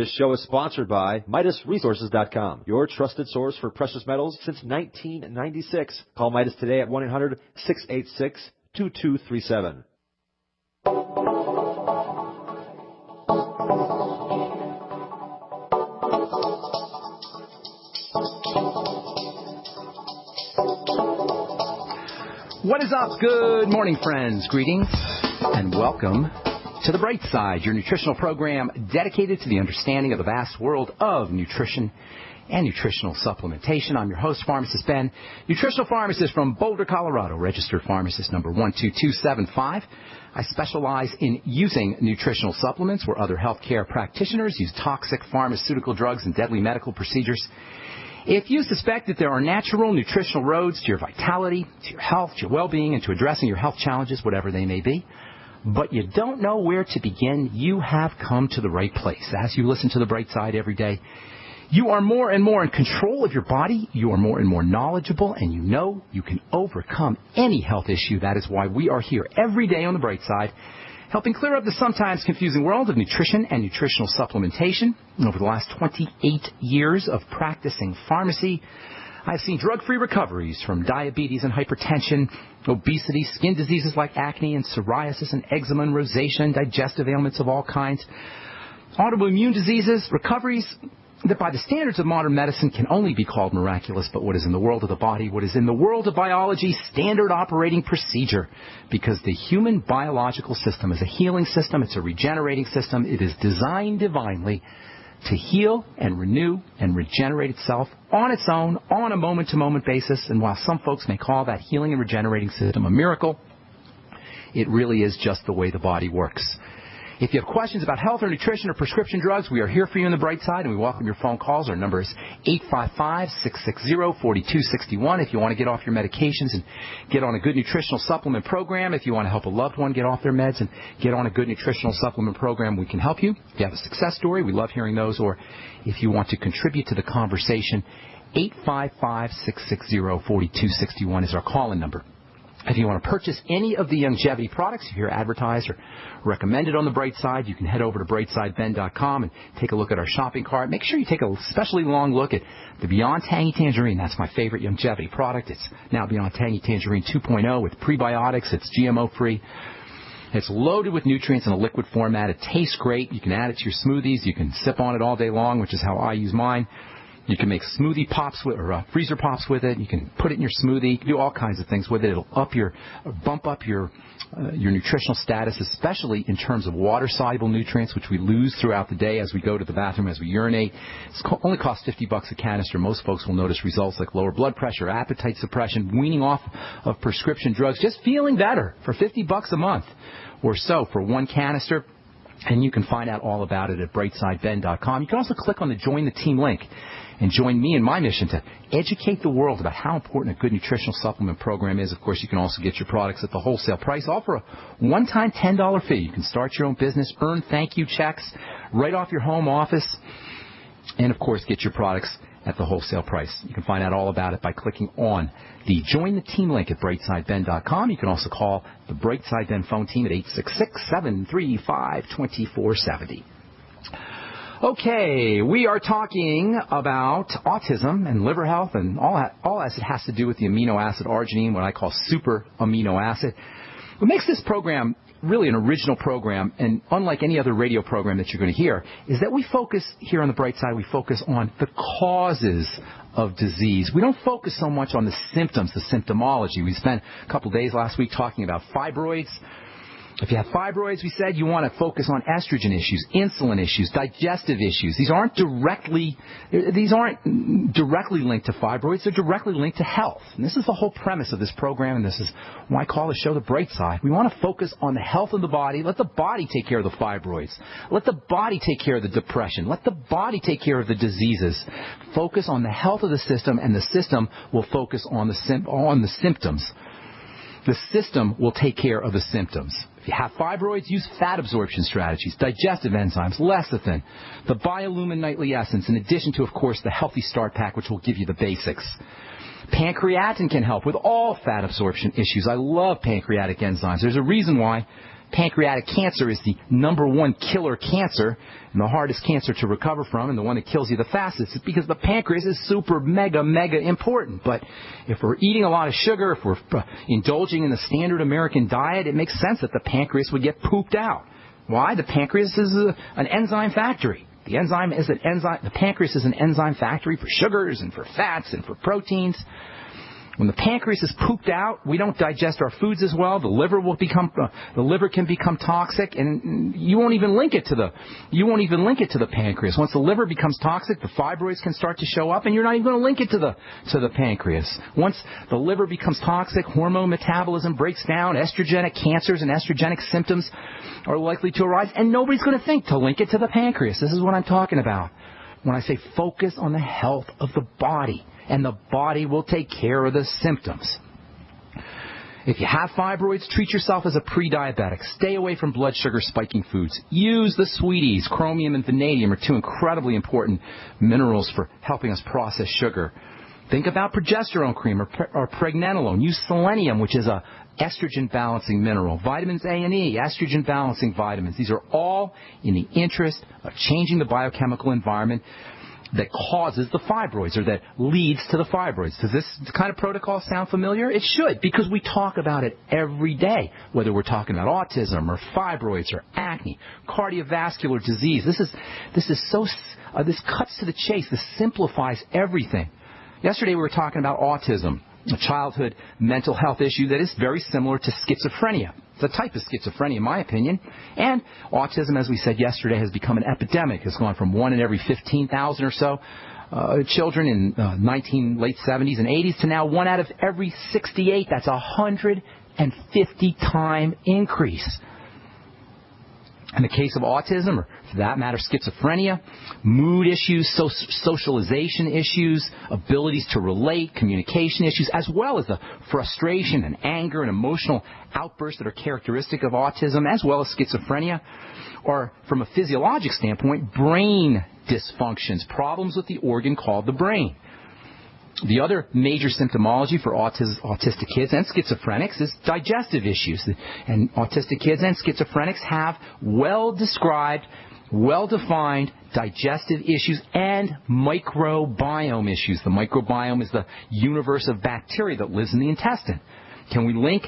This show is sponsored by MidasResources.com, your trusted source for precious metals since 1996. Call Midas today at 1-800-686-2237. What is up? Good morning, friends. Greetings and welcome to The Bright Side, your nutritional program dedicated to the understanding of the vast world of nutrition and nutritional supplementation. I'm your host, Pharmacist Ben, nutritional pharmacist from Boulder, Colorado, registered pharmacist number 12275. I specialize in using nutritional supplements where other healthcare practitioners use toxic pharmaceutical drugs and deadly medical procedures. If you suspect that there are natural nutritional roads to your vitality, to your health, to your well-being, and to addressing your health challenges, whatever they may be, but you don't know where to begin, you have come to the right place. As you listen to The Bright Side every day, you are more and more in control of your body, you are more and more knowledgeable, and you know you can overcome any health issue. That is why we are here every day on The Bright Side, helping clear up the sometimes confusing world of nutrition and nutritional supplementation. Over the last 28 years of practicing pharmacy, I've seen drug-free recoveries from diabetes and hypertension, obesity, skin diseases like acne and psoriasis and eczema and rosacea and digestive ailments of all kinds, autoimmune diseases, recoveries that by the standards of modern medicine can only be called miraculous, but what is in the world of the body, what is in the world of biology, standard operating procedure, because the human biological system is a healing system, it's a regenerating system, it is designed divinely to heal and renew and regenerate itself on its own, on a moment-to-moment basis. And while some folks may call that healing and regenerating system a miracle, it really is just the way the body works. If you have questions about health or nutrition or prescription drugs, we are here for you on The Bright Side, and we welcome your phone calls. Our number is 855-660-4261. If you want to get off your medications and get on a good nutritional supplement program, if you want to help a loved one get off their meds and get on a good nutritional supplement program, we can help you. If you have a success story, we love hearing those. Or if you want to contribute to the conversation, 855-660-4261 is our call-in number. If you want to purchase any of the longevity products you hear advertised or recommended on The Bright Side, you can head over to brightsideben.com and take a look at our shopping cart. Make sure you take a especially long look at the Beyond Tangy Tangerine. That's my favorite longevity product. It's now Beyond Tangy Tangerine 2.0 with prebiotics. It's GMO-free. It's loaded with nutrients in a liquid format. It tastes great. You can add it to your smoothies. You can sip on it all day long, which is how I use mine. You can make smoothie pops with, or freezer pops with it. You can put it in your smoothie. You can do all kinds of things with it. It'll bump up your nutritional status, especially in terms of water-soluble nutrients, which we lose throughout the day as we go to the bathroom, as we urinate. It only costs $50 a canister. Most folks will notice results like lower blood pressure, appetite suppression, weaning off of prescription drugs, just feeling better for $50 a month or so for one canister. And you can find out all about it at brightsideben.com. You can also click on the Join the Team link and join me in my mission to educate the world about how important a good nutritional supplement program is. Of course, you can also get your products at the wholesale price. Offer a one-time $10 fee. You can start your own business, earn thank you checks right off your home office, and, of course, get your products at the wholesale price. You can find out all about it by clicking on the Join the Team link at brightsideben.com. You can also call the Brightside Ben phone team at 866-735-2470. Okay, we are talking about autism and liver health and all as it has to do with the amino acid arginine, what I call super amino acid. What makes this program really an original program, and unlike any other radio program that you're going to hear, is that we focus here on The Bright Side, we focus on the causes of disease. We don't focus so much on the symptoms, the symptomology. We spent a couple days last week talking about fibroids. If you have fibroids, we said you want to focus on estrogen issues, insulin issues, digestive issues. These aren't directly linked to fibroids. They're directly linked to health. And this is the whole premise of this program, and this is why I call the show The Bright Side. We want to focus on the health of the body. Let the body take care of the fibroids. Let the body take care of the depression. Let the body take care of the diseases. Focus on the health of the system, and the system will focus on the symptoms. The system will take care of the symptoms. If you have fibroids, use fat absorption strategies, digestive enzymes, lecithin, the Biolumin Nightly Essence, in addition to, of course, the Healthy Start Pack, which will give you the basics. Pancreatin can help with all fat absorption issues. I love pancreatic enzymes. There's a reason why pancreatic cancer is the number one killer cancer and the hardest cancer to recover from and the one that kills you the fastest. It's because the pancreas is super, mega important. But if we're eating a lot of sugar, if we're indulging in the standard American diet, it makes sense that the pancreas would get pooped out. Why? The pancreas is an enzyme factory. The pancreas is an enzyme factory for sugars and for fats and for proteins. When the pancreas is pooped out, we don't digest our foods as well. The liver can become toxic, and you won't even link it to the pancreas. Once the liver becomes toxic, the fibroids can start to show up, and you're not even going to link it to the pancreas. Once the liver becomes toxic, hormone metabolism breaks down, estrogenic cancers and estrogenic symptoms are likely to arise, and nobody's going to think to link it to the pancreas. This is what I'm talking about when I say focus on the health of the body. And the body will take care of the symptoms. If you have fibroids, treat yourself as a pre-diabetic. Stay away from blood sugar spiking foods. Use the sweeties. Chromium and vanadium are two incredibly important minerals for helping us process sugar. Think about progesterone cream or pregnenolone. Use selenium, which is a estrogen balancing mineral. Vitamins A and E, estrogen balancing vitamins. These are all in the interest of changing the biochemical environment that causes the fibroids or that leads to the fibroids. Does this kind of protocol sound familiar? It should, because we talk about it every day, whether we're talking about autism or fibroids or acne, cardiovascular disease. This cuts to the chase. This simplifies everything. Yesterday we were talking about autism, a childhood mental health issue that is very similar to schizophrenia. It's a type of schizophrenia, in my opinion. And autism, as we said yesterday, has become an epidemic. It's gone from 1 in every 15,000 or so children in late 70s and 80s to now 1 out of every 68. That's a 150-time increase. In the case of autism, or for that matter, schizophrenia, mood issues, socialization issues, abilities to relate, communication issues, as well as the frustration and anger and emotional outbursts that are characteristic of autism, as well as schizophrenia, or from a physiologic standpoint, brain dysfunctions, problems with the organ called the brain. The other major symptomology for autistic kids and schizophrenics is digestive issues. And autistic kids and schizophrenics have well-described, well-defined digestive issues and microbiome issues. The microbiome is the universe of bacteria that lives in the intestine. Can we link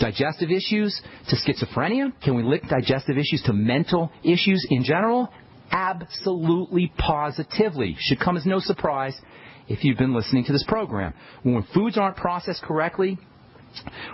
digestive issues to schizophrenia? Can we link digestive issues to mental issues in general? Absolutely, positively. Should come as no surprise if you've been listening to this program. When foods aren't processed correctly,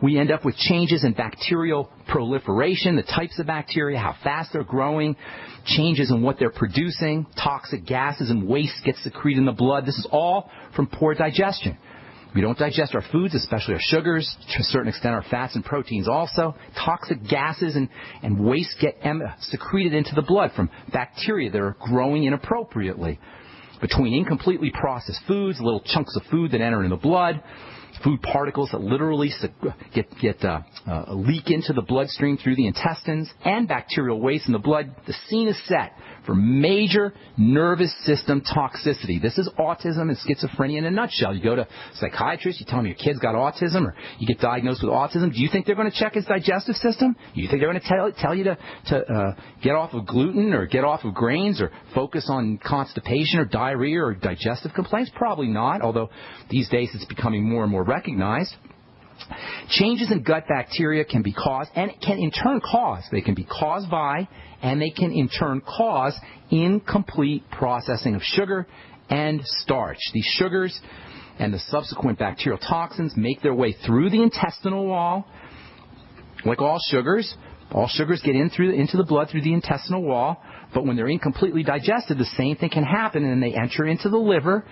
we end up with changes in bacterial proliferation, the types of bacteria, how fast they're growing, changes in what they're producing, toxic gases and waste get secreted in the blood. This is all from poor digestion. We don't digest our foods, especially our sugars, to a certain extent our fats and proteins also. Toxic gases and waste get secreted into the blood from bacteria that are growing inappropriately. Between incompletely processed foods, little chunks of food that enter in the blood, food particles that literally leak into the bloodstream through the intestines, and bacterial waste in the blood, the scene is set for major nervous system toxicity. This is autism and schizophrenia in a nutshell. You go to a psychiatrist, you tell them your kid's got autism, or you get diagnosed with autism. Do you think they're going to check his digestive system? Do you think they're going to tell you to get off of gluten or get off of grains or focus on constipation or diarrhea or digestive complaints? Probably not, although these days it's becoming more and more recognized. Changes in gut bacteria can be caused and can in turn cause, they can be caused by, and they can in turn cause incomplete processing of sugar and starch. These sugars and the subsequent bacterial toxins make their way through the intestinal wall. Like all sugars get into the blood through the intestinal wall, but when they're incompletely digested, the same thing can happen, and they enter into the liver.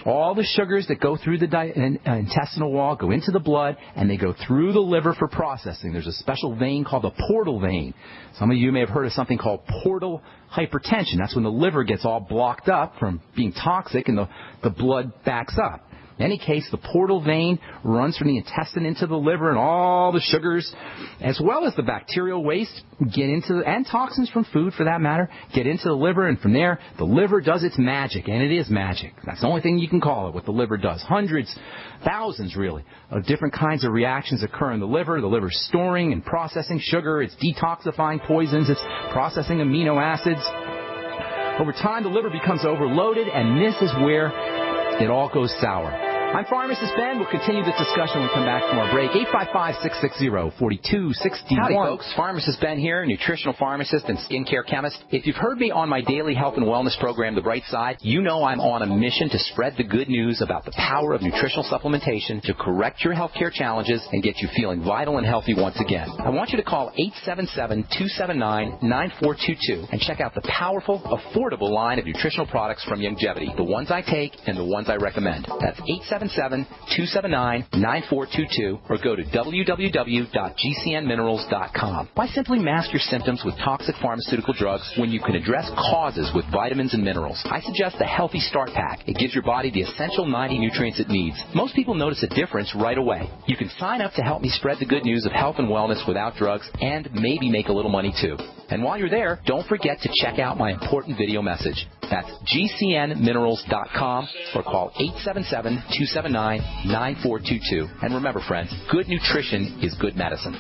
All the sugars that go through the intestinal wall go into the blood, and they go through the liver for processing. There's a special vein called the portal vein. Some of you may have heard of something called portal hypertension. That's when the liver gets all blocked up from being toxic and the blood backs up. In any case, the portal vein runs from the intestine into the liver, and all the sugars, as well as the bacterial waste, and toxins from food for that matter, get into the liver, and from there, the liver does its magic, and it is magic. That's the only thing you can call it, what the liver does. Hundreds, thousands really, of different kinds of reactions occur in the liver. The liver's storing and processing sugar, it's detoxifying poisons, it's processing amino acids. Over time, the liver becomes overloaded, and this is where it all goes sour. I'm Pharmacist Ben. We'll continue this discussion when we come back from our break. 855-660-4261. Howdy, folks. Pharmacist Ben here, nutritional pharmacist and skincare chemist. If you've heard me on my daily health and wellness program, The Bright Side, you know I'm on a mission to spread the good news about the power of nutritional supplementation to correct your healthcare challenges and get you feeling vital and healthy once again. I want you to call 877-279-9422 and check out the powerful, affordable line of nutritional products from Longevity, the ones I take and the ones I recommend. That's 877-279-9422 or go to www.gcnminerals.com. Why simply mask your symptoms with toxic pharmaceutical drugs when you can address causes with vitamins and minerals? I suggest the Healthy Start Pack. It gives your body the essential 90 nutrients it needs. Most people notice a difference right away. You can sign up to help me spread the good news of health and wellness without drugs and maybe make a little money too. And while you're there, don't forget to check out my important video message. That's gcnminerals.com or call 877-279-9422. And remember, friends, good nutrition is good medicine.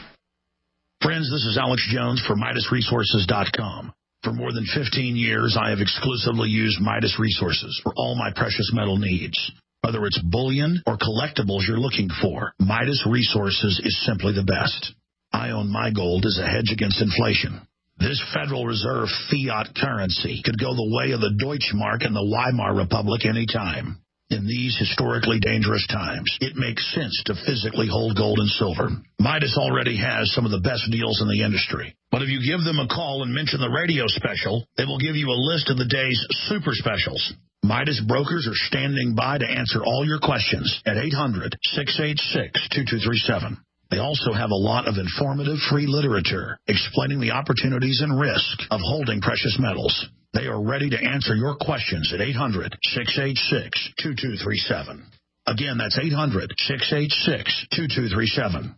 Friends, this is Alex Jones for MidasResources.com. For more than 15 years, I have exclusively used Midas Resources for all my precious metal needs. Whether it's bullion or collectibles you're looking for, Midas Resources is simply the best. I own my gold as a hedge against inflation. This Federal Reserve fiat currency could go the way of the Deutschmark and the Weimar Republic any time. In these historically dangerous times, it makes sense to physically hold gold and silver. Midas already has some of the best deals in the industry. But if you give them a call and mention the radio special, they will give you a list of the day's super specials. Midas brokers are standing by to answer all your questions at 800-686-2237. They also have a lot of informative free literature explaining the opportunities and risk of holding precious metals. They are ready to answer your questions at 800-686-2237. Again, that's 800-686-2237.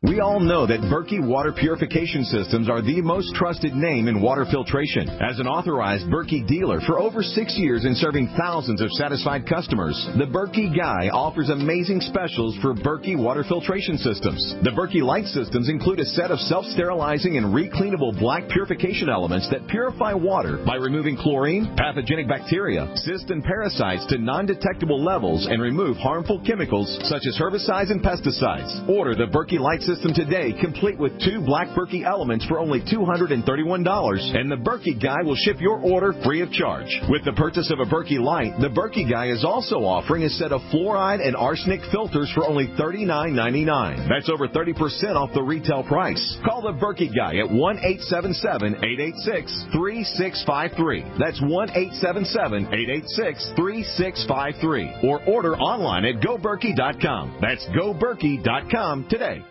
We all know that Berkey Water Purification Systems are the most trusted name in water filtration. As an authorized Berkey dealer for over 6 years and serving thousands of satisfied customers, the Berkey Guy offers amazing specials for Berkey Water Filtration Systems. The Berkey Light Systems include a set of self-sterilizing and recleanable black purification elements that purify water by removing chlorine, pathogenic bacteria, cysts, and parasites to non-detectable levels and remove harmful chemicals such as herbicides and pesticides. Order the Berkey Light System today, complete with 2 black Berkey elements for only $231, and the Berkey Guy will ship your order free of charge. With the purchase of a Berkey Light, the Berkey Guy is also offering a set of fluoride and arsenic filters for only $39.99. That's over 30% off the retail price. Call the Berkey Guy at 1-877-886-3653. That's 1-877-886-3653. Or order online at GoBerkey.com. That's GoBerkey.com today.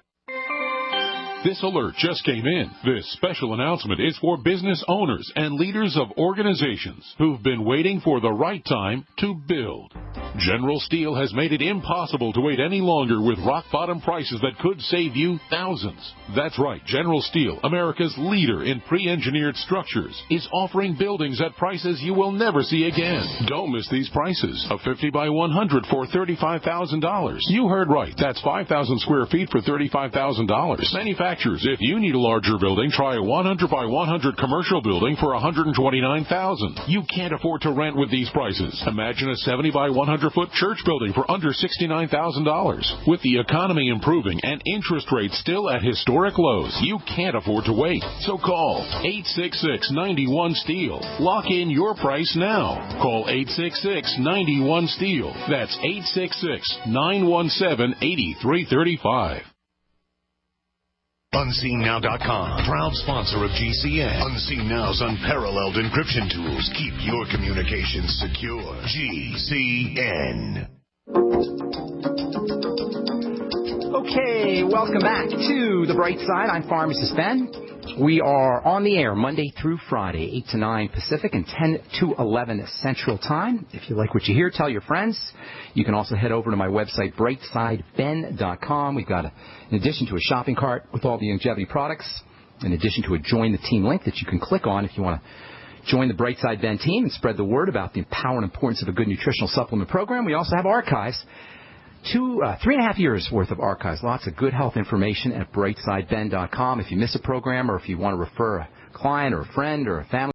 This alert just came in. This special announcement is for business owners and leaders of organizations who've been waiting for the right time to build. General Steel has made it impossible to wait any longer with rock-bottom prices that could save you thousands. That's right, General Steel, America's leader in pre-engineered structures, is offering buildings at prices you will never see again. Don't miss these prices. A 50 by 100 for $35,000. You heard right. That's 5,000 square feet for $35,000. Manufacturers, if you need a larger building, try a 100 by 100 commercial building for $129,000. You can't afford to rent with these prices. Imagine a 70 by 100-foot church building for under $69,000. With the economy improving and interest rates still at historic lows, you can't afford to wait. So call 866-91-STEEL. Lock in your price now. Call 866-91-STEEL. That's 866-917-8335. UnseenNow.com, proud sponsor of GCN. Unseen Now's unparalleled encryption tools keep your communications secure. GCN. Okay, welcome back to The Bright Side. I'm Pharmacist Ben, We are on the air Monday through Friday, 8 to 9 Pacific and 10 to 11 Central Time. If you like what you hear, tell your friends. You can also head over to my website, brightsideben.com. We've got, in addition to a shopping cart with all the longevity products, in addition to a Join the Team link that you can click on if you want to join the Brightside Ben team and spread the word about the power and importance of a good nutritional supplement program. We also have archives. 3.5 years worth of archives, lots of good health information at brightsideben.com. If you miss a program or if you want to refer a client or a friend or a family